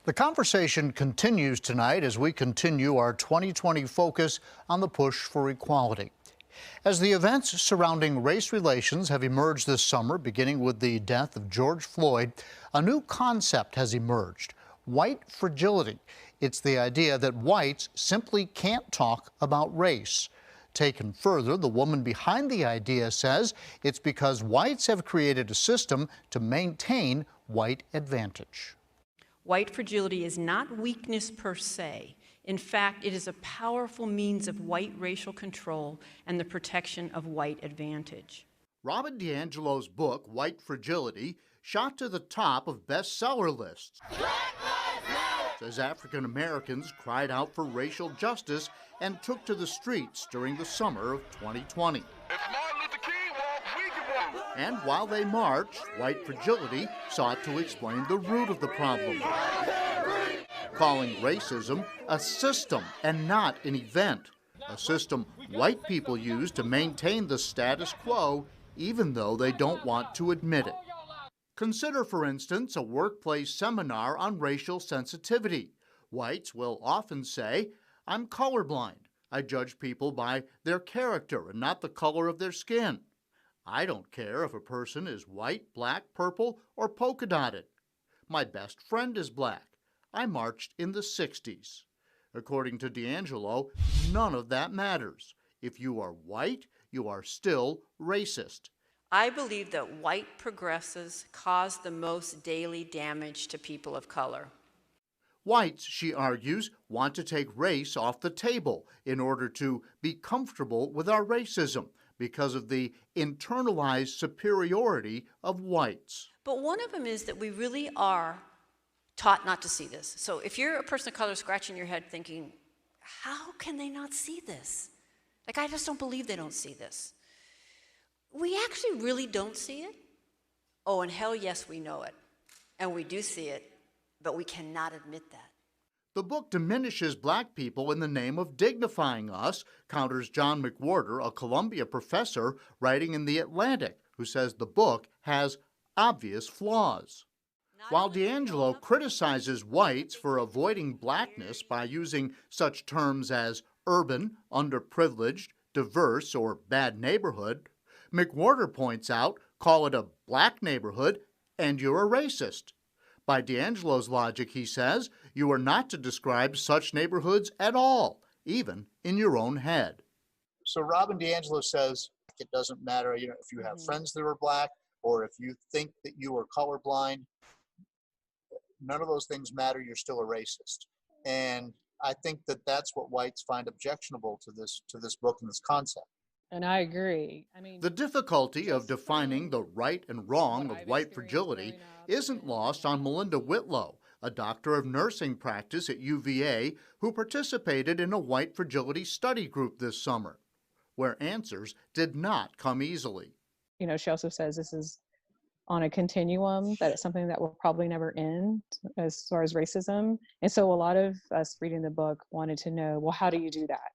The conversation continues tonight as we continue our 2020 focus on the push for equality. As the events surrounding race relations have emerged this summer, beginning with the death of George Floyd, a new concept has emerged: white fragility. It's the idea that whites simply can't talk about race. Taken further, the woman behind the idea says it's because whites have created a system to maintain white advantage. White fragility is not weakness per se. In fact, it is a powerful means of white racial control and the protection of white advantage. Robin DiAngelo's book, White Fragility, shot to the top of bestseller lists as African Americans cried out for racial justice and took to the streets during the summer of 2020. If Martin Luther King walked, we can walk. And while they marched, White Fragility sought to explain the root of the problem, calling racism a system and not an event, a system white people use to maintain the status quo even though they don't want to admit it. Consider, for instance, a workplace seminar on racial sensitivity. Whites will often say, "I'm colorblind. I judge people by their character and not the color of their skin. I don't care if a person is white, black, purple, or polka dotted. My best friend is black. I marched in the 60s. According to DiAngelo, none of that matters. If you are white, you are still racist. I believe that white progressives cause the most daily damage to people of color. Whites, she argues, want to take race off the table in order to be comfortable with our racism because of the internalized superiority of whites. But one of them is that we really are taught not to see this. So if you're a person of color scratching your head thinking, how can they not see this? Like, I just don't believe they don't see this. We actually really don't see it. Oh, and hell yes, we know it. And we do see it, but we cannot admit that. The book diminishes black people in the name of dignifying us, counters John McWhorter, a Columbia professor writing in The Atlantic, who says the book has obvious flaws. While DiAngelo criticizes whites for avoiding blackness by using such terms as urban, underprivileged, diverse, or bad neighborhood, McWhorter points out, call it a black neighborhood, and you're a racist. By DiAngelo's logic, he says, you are not to describe such neighborhoods at all, even in your own head. So Robin DiAngelo says it doesn't matter, if you have friends that are black or if you think that you are colorblind, none of those things matter, you're still a racist. And I think that that's what whites find objectionable to this book and this concept. And I agree. The difficulty of defining the right and wrong of white fragility isn't lost on Melinda Whitlow, a doctor of nursing practice at UVA who participated in a white fragility study group this summer, where answers did not come easily. She also says this is on a continuum, that it's something that will probably never end as far as racism. And so a lot of us reading the book wanted to know, well, how do you do that?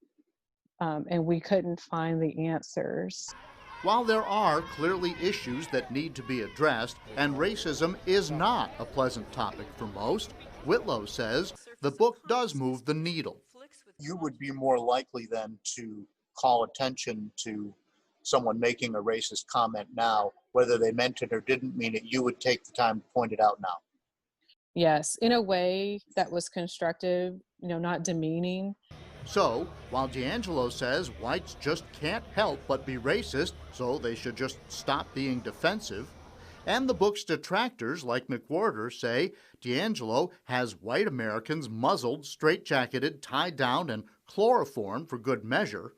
And we couldn't find the answers. While there are clearly issues that need to be addressed, and racism is not a pleasant topic for most, Whitlow says the book does move the needle. You would be more likely then to call attention to someone making a racist comment now, whether they meant it or didn't mean it, you would take the time to point it out now. Yes, in a way that was constructive, not demeaning. So, while DiAngelo says whites just can't help but be racist, so they should just stop being defensive, and the book's detractors like McWhorter say DiAngelo has white Americans muzzled, straitjacketed, tied down, and chloroformed for good measure,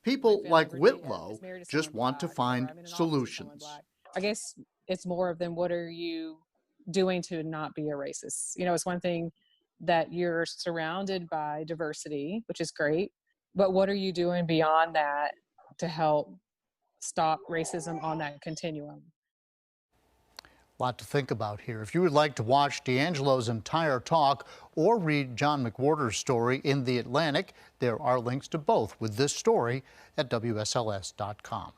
people like Whitlow just want to find solutions. I guess it's more of them, what are you doing to not be a racist? It's one thing that you're surrounded by diversity, which is great, but what are you doing beyond that to help stop racism on that continuum? A lot to think about here. If you would like to watch DiAngelo's entire talk or read John McWhorter's story in The Atlantic, there are links to both with this story at WSLS.com.